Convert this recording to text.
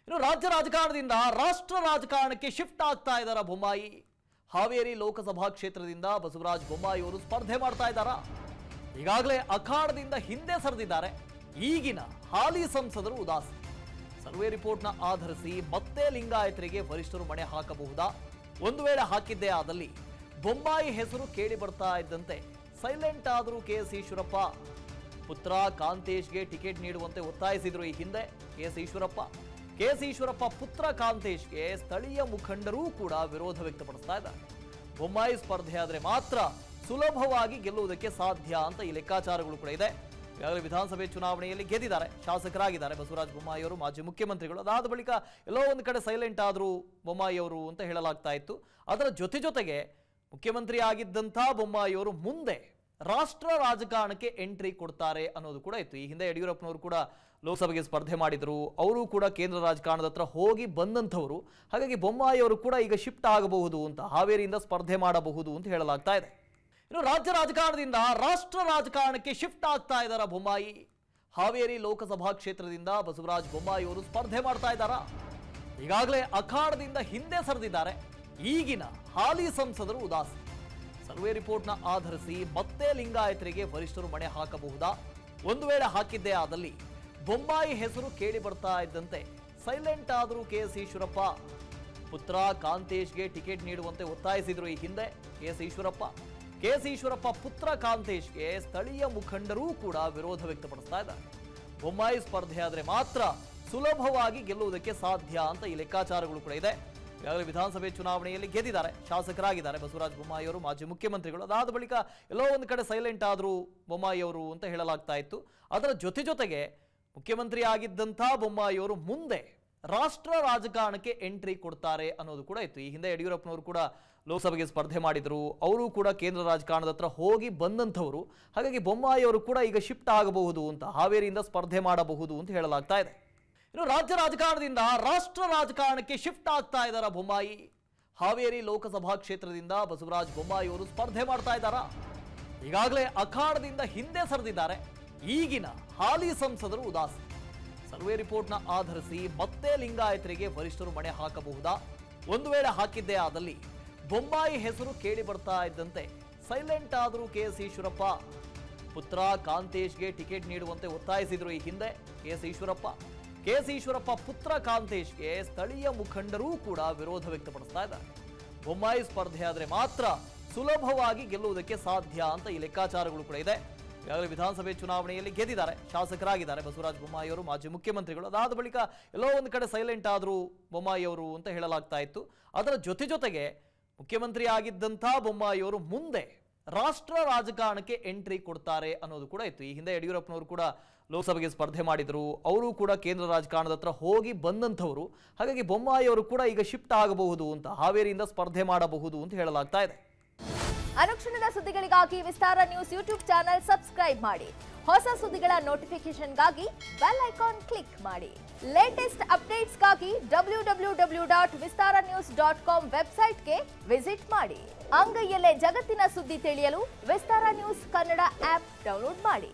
ಇನ್ನು ರಾಜ್ಯ ರಾಜಕಾರಣದಿಂದ ರಾಷ್ಟ್ರ ರಾಜಕಾರಣಕ್ಕೆ ಶಿಫ್ಟ್ ಆಗ್ತಾ ಇದ್ದಾರಾ ಬೊಮ್ಮಾಯಿ? ಹಾವೇರಿ ಲೋಕಸಭಾ ಕ್ಷೇತ್ರದಿಂದ ಬಸವರಾಜ ಬೊಮ್ಮಾಯಿ ಅವರು ಸ್ಪರ್ಧೆ ಮಾಡ್ತಾ ಇದ್ದಾರಾ? ಈಗಾಗಲೇ ಅಖಾಡದಿಂದ ಹಿಂದೆ ಸರಿದಿದ್ದಾರೆ ಈಗಿನ ಹಾಲಿ ಸಂಸದರು ಉದಾಸಿ. ಸರ್ವೆ ರಿಪೋರ್ಟ್ನ ಆಧರಿಸಿ ಮತ್ತೆ ಲಿಂಗಾಯತರಿಗೆ ವರಿಷ್ಠರು ಮಣೆ ಹಾಕಬಹುದಾ? ಒಂದು ವೇಳೆ ಹಾಕಿದ್ದೇ ಆದಲ್ಲಿ ಬೊಮ್ಮಾಯಿ ಹೆಸರು ಕೇಳಿ ಬರ್ತಾ ಇದ್ದಂತೆ ಸೈಲೆಂಟ್ ಆದರೂ ಕೆಎಸ್ ಈಶ್ವರಪ್ಪ. ಪುತ್ರ ಕಾಂತೇಶ್ಗೆ ಟಿಕೆಟ್ ನೀಡುವಂತೆ ಒತ್ತಾಯಿಸಿದ್ರು ಈ ಹಿಂದೆ ಕೆಎಸ್ ಈಶ್ವರಪ್ಪ ಪುತ್ರ ಕಾಂತೇಶ್ಗೆ ಸ್ಥಳೀಯ ಮುಖಂಡರೂ ಕೂಡ ವಿರೋಧ ವ್ಯಕ್ತಪಡಿಸ್ತಾ ಇದ್ದಾರೆ. ಬೊಮ್ಮಾಯಿ ಸ್ಪರ್ಧೆ ಆದರೆ ಮಾತ್ರ ಸುಲಭವಾಗಿ ಗೆಲ್ಲುವುದಕ್ಕೆ ಸಾಧ್ಯ ಅಂತ ಈ ಲೆಕ್ಕಾಚಾರಗಳು ಕೂಡ ಇದೆ. ಈಗಾಗಲೇ ವಿಧಾನಸಭೆ ಚುನಾವಣೆಯಲ್ಲಿ ಗೆದ್ದಿದ್ದಾರೆ, ಶಾಸಕರಾಗಿದ್ದಾರೆ ಬಸವರಾಜ ಬೊಮ್ಮಾಯಿ ಅವರು, ಮಾಜಿ ಮುಖ್ಯಮಂತ್ರಿಗಳು. ಅದಾದ ಬಳಿಕ ಎಲ್ಲೋ ಒಂದು ಕಡೆ ಸೈಲೆಂಟ್ ಆದರೂ ಬೊಮ್ಮಾಯಿ ಅವರು ಅಂತ ಹೇಳಲಾಗ್ತಾ ಇತ್ತು. ಅದರ ಜೊತೆಗೆ ಮುಖ್ಯಮಂತ್ರಿ ಆಗಿದ್ದಂಥ ಬೊಮ್ಮಾಯಿ ಅವರು ಮುಂದೆ ರಾಷ್ಟ್ರ ರಾಜಕಾರಣಕ್ಕೆ ಎಂಟ್ರಿ ಕೊಡ್ತಾರೆ ಅನ್ನೋದು ಕೂಡ ಇತ್ತು. ಈ ಹಿಂದೆ ಯಡಿಯೂರಪ್ಪನವರು ಕೂಡ ಲೋಕಸಭೆಗೆ ಸ್ಪರ್ಧೆ ಮಾಡಿದ್ರು, ಅವರು ಕೂಡ ಕೇಂದ್ರ ರಾಜಕಾರಣದ ಹತ್ರ ಹೋಗಿ ಬಂದಂಥವರು. ಹಾಗಾಗಿ ಬೊಮ್ಮಾಯಿ ಅವರು ಕೂಡ ಈಗ ಶಿಫ್ಟ್ ಆಗಬಹುದು ಅಂತ, ಹಾವೇರಿಯಿಂದ ಸ್ಪರ್ಧೆ ಮಾಡಬಹುದು ಅಂತ ಹೇಳಲಾಗ್ತಾ ಇದೆ. ಇನ್ನು ರಾಜ್ಯ ರಾಜಕಾರಣದಿಂದ ರಾಷ್ಟ್ರ ರಾಜಕಾರಣಕ್ಕೆ ಶಿಫ್ಟ್ ಆಗ್ತಾ ಇದ್ದಾರಾ ಬೊಮ್ಮಾಯಿ? ಹಾವೇರಿ ಲೋಕಸಭಾ ಕ್ಷೇತ್ರದಿಂದ ಬಸವರಾಜ ಬೊಮ್ಮಾಯಿ ಅವರು ಸ್ಪರ್ಧೆ ಮಾಡ್ತಾ ಇದ್ದಾರಾ? ಈಗಾಗಲೇ ಅಖಾಡದಿಂದ ಹಿಂದೆ ಸರಿದಿದ್ದಾರೆ ಈಗಿನ ಹಾಲಿ ಸಂಸದರು ಉದಾಸಿ. ಸರ್ವೆ ರಿಪೋರ್ಟ್ನ ಆಧರಿಸಿ ಮತ್ತೆ ಲಿಂಗಾಯತರಿಗೆ ವರಿಷ್ಠರು ಮಣೆ ಹಾಕಬಹುದಾ? ಒಂದು ವೇಳೆ ಹಾಕಿದ್ದೇ ಆದಲ್ಲಿ ಬೊಮ್ಮಾಯಿ ಹೆಸರು ಕೇಳಿ ಬರ್ತಾ ಇದ್ದಂತೆ ಸೈಲೆಂಟ್ ಆದರೂ ಕೆಎಸ್ ಈಶ್ವರಪ್ಪ. ಪುತ್ರ ಕಾಂತೇಶ್ಗೆ ಟಿಕೆಟ್ ನೀಡುವಂತೆ ಒತ್ತಾಯಿಸಿದ್ರು ಈ ಹಿಂದೆ ಕೆಎಸ್ ಈಶ್ವರಪ್ಪ ಪುತ್ರ ಕಾಂತೇಶ್ಗೆ ಸ್ಥಳೀಯ ಮುಖಂಡರೂ ಕೂಡ ವಿರೋಧ ವ್ಯಕ್ತಪಡಿಸ್ತಾ ಇದ್ದಾರೆ. ಬೊಮ್ಮಾಯಿ ಸ್ಪರ್ಧೆ ಆದರೆ ಮಾತ್ರ ಸುಲಭವಾಗಿ ಗೆಲ್ಲುವುದಕ್ಕೆ ಸಾಧ್ಯ ಅಂತ ಈ ಲೆಕ್ಕಾಚಾರಗಳು ಕೂಡ ಇದೆ. ಈಗಾಗಲೇ ವಿಧಾನಸಭೆ ಚುನಾವಣೆಯಲ್ಲಿ ಗೆದ್ದಿದ್ದಾರೆ, ಶಾಸಕರಾಗಿದ್ದಾರೆ ಬಸವರಾಜ ಬೊಮ್ಮಾಯಿ ಅವರು, ಮಾಜಿ ಮುಖ್ಯಮಂತ್ರಿಗಳು. ಅದಾದ ಬಳಿಕ ಎಲ್ಲೋ ಒಂದು ಕಡೆ ಸೈಲೆಂಟ್ ಆದರೂ ಬೊಮ್ಮಾಯಿ ಅವರು ಅಂತ ಹೇಳಲಾಗ್ತಾ ಇತ್ತು. ಅದರ ಜೊತೆಗೆ ಮುಖ್ಯಮಂತ್ರಿ ಆಗಿದ್ದಂಥ ಬೊಮ್ಮಾಯಿ ಅವರು ಮುಂದೆ ರಾಷ್ಟ್ರ ರಾಜಕಾರಣಕ್ಕೆ ಎಂಟ್ರಿ ಕೊಡ್ತಾರೆ ಅನ್ನೋದು ಕೂಡ ಇತ್ತು. ಈ ಹಿಂದೆ ಯಡಿಯೂರಪ್ಪನವರು ಕೂಡ ಲೋಕಸಭೆಗೆ ಸ್ಪರ್ಧೆ ಮಾಡಿದ್ರು, ಅವರು ಕೂಡ ಕೇಂದ್ರ ರಾಜಕಾರಣದ ಹತ್ರ ಹೋಗಿ ಬಂದಂಥವರು. ಹಾಗಾಗಿ ಬೊಮ್ಮಾಯಿ ಅವರು ಕೂಡ ಈಗ ಶಿಫ್ಟ್ ಆಗಬಹುದು ಅಂತ, ಹಾವೇರಿಯಿಂದ ಸ್ಪರ್ಧೆ ಮಾಡಬಹುದು ಅಂತ ಹೇಳಲಾಗ್ತಾ ಇದೆ. ಇನ್ನು ರಾಜ್ಯ ರಾಜಕಾರಣದಿಂದ ರಾಷ್ಟ್ರ ರಾಜಕಾರಣಕ್ಕೆ ಶಿಫ್ಟ್ ಆಗ್ತಾ ಇದ್ದಾರಾ ಬೊಮ್ಮಾಯಿ? ಹಾವೇರಿ ಲೋಕಸಭಾ ಕ್ಷೇತ್ರದಿಂದ ಬಸವರಾಜ ಬೊಮ್ಮಾಯಿ ಅವರು ಸ್ಪರ್ಧೆ ಮಾಡ್ತಾ ಇದ್ದಾರಾ? ಈಗಾಗಲೇ ಅಖಾಡದಿಂದ ಹಿಂದೆ ಸರಿದಿದ್ದಾರೆ ಈಗಿನ ಹಾಲಿ ಸಂಸದರು ಉದಾಸಿ. ಸರ್ವೆ ರಿಪೋರ್ಟ್ನ ಆಧರಿಸಿ ಮತ್ತೆ ಲಿಂಗಾಯತರಿಗೆ ವರಿಷ್ಠರು ಮಣೆ ಹಾಕಬಹುದಾ? ಒಂದು ವೇಳೆ ಹಾಕಿದ್ದೇ ಆದಲ್ಲಿ ಬೊಮ್ಮಾಯಿ ಹೆಸರು ಕೇಳಿ ಬರ್ತಾ ಇದ್ದಂತೆ ಸೈಲೆಂಟ್ ಆದರೂ ಕೆಎಸ್ ಈಶ್ವರಪ್ಪ. ಪುತ್ರ ಕಾಂತೇಶ್ಗೆ ಟಿಕೆಟ್ ನೀಡುವಂತೆ ಒತ್ತಾಯಿಸಿದ್ರು ಈ ಹಿಂದೆ ಕೆಎಸ್ ಈಶ್ವರಪ್ಪ ಪುತ್ರ ಕಾಂತೇಶ್ಗೆ ಸ್ಥಳೀಯ ಮುಖಂಡರೂ ಕೂಡ ವಿರೋಧ ವ್ಯಕ್ತಪಡಿಸ್ತಾ ಇದ್ದಾರೆ. ಬೊಮ್ಮಾಯಿ ಸ್ಪರ್ಧೆ ಆದರೆ ಮಾತ್ರ ಸುಲಭವಾಗಿ ಗೆಲ್ಲುವುದಕ್ಕೆ ಸಾಧ್ಯ ಅಂತ ಈ ಲೆಕ್ಕಾಚಾರಗಳು ಕೂಡ ಇದೆ. ಈಗಾಗಲೇ ವಿಧಾನಸಭೆ ಚುನಾವಣೆಯಲ್ಲಿ ಗೆದ್ದಿದ್ದಾರೆ, ಶಾಸಕರಾಗಿದ್ದಾರೆ ಬಸವರಾಜ ಬೊಮ್ಮಾಯಿ ಅವರು, ಮಾಜಿ ಮುಖ್ಯಮಂತ್ರಿಗಳು. ಅದಾದ ಬಳಿಕ ಎಲ್ಲೋ ಒಂದು ಕಡೆ ಸೈಲೆಂಟ್ ಆದರೂ ಬೊಮ್ಮಾಯಿ ಅವರು ಅಂತ ಹೇಳಲಾಗ್ತಾ ಇತ್ತು. ಅದರ ಜೊತೆಗೆ ಮುಖ್ಯಮಂತ್ರಿ ಆಗಿದ್ದಂಥ ಬೊಮ್ಮಾಯಿ ಅವರು ಮುಂದೆ ರಾಷ್ಟ್ರ ರಾಜಕಾರಣಕ್ಕೆ ಎಂಟ್ರಿ ಕೊಡ್ತಾರೆ ಅನ್ನೋದು ಕೂಡ ಇತ್ತು. ಈ ಹಿಂದೆ ಯಡಿಯೂರಪ್ಪನವರು ಕೂಡ ಲೋಕಸಭೆಗೆ ಸ್ಪರ್ಧೆ ಮಾಡಿದ್ರು, ಅವರು ಕೂಡ ಕೇಂದ್ರ ರಾಜಕಾರಣದ ಹತ್ರ ಹೋಗಿ ಬಂದಂಥವರು. ಹಾಗಾಗಿ ಬೊಮ್ಮಾಯಿ ಅವರು ಕೂಡ ಈಗ ಶಿಫ್ಟ್ ಆಗಬಹುದು ಅಂತ, ಹಾವೇರಿಯಿಂದ ಸ್ಪರ್ಧೆ ಮಾಡಬಹುದು ಅಂತ ಹೇಳಲಾಗ್ತಾ ಇದೆ. ಅನುಕ್ಷಣದ ಸುದ್ದಿಗಳಿಗಾಗಿ ವಿಸ್ತಾರ ನ್ಯೂಸ್ ಯೂಟ್ಯೂಬ್ ಚಾನೆಲ್ ಸಬ್ಸ್ಕ್ರೈಬ್ ಮಾಡಿ. ಹೊಸ ಸುದ್ದಿಗಳ ನೋಟಿಫಿಕೇಶನ್ಗಾಗಿ ಬೆಲ್ ಐಕಾನ್ ಕ್ಲಿಕ್ ಮಾಡಿ. ಲೇಟೆಸ್ಟ್ ಅಪ್ಡೇಟ್ಸ್ಗಾಗಿ www.vistaranews.com ವೆಬ್ಸೈಟ್ಗೆ ವಿಸಿಟ್ ಮಾಡಿ. ಅಂಗೈಯಲ್ಲೇ ಜಗತ್ತಿನ ಸುದ್ದಿ ತಿಳಿಯಲು ವಿಸ್ತಾರ ನ್ಯೂಸ್ ಕನ್ನಡ ಆಪ್ ಡೌನ್ಲೋಡ್ ಮಾಡಿ.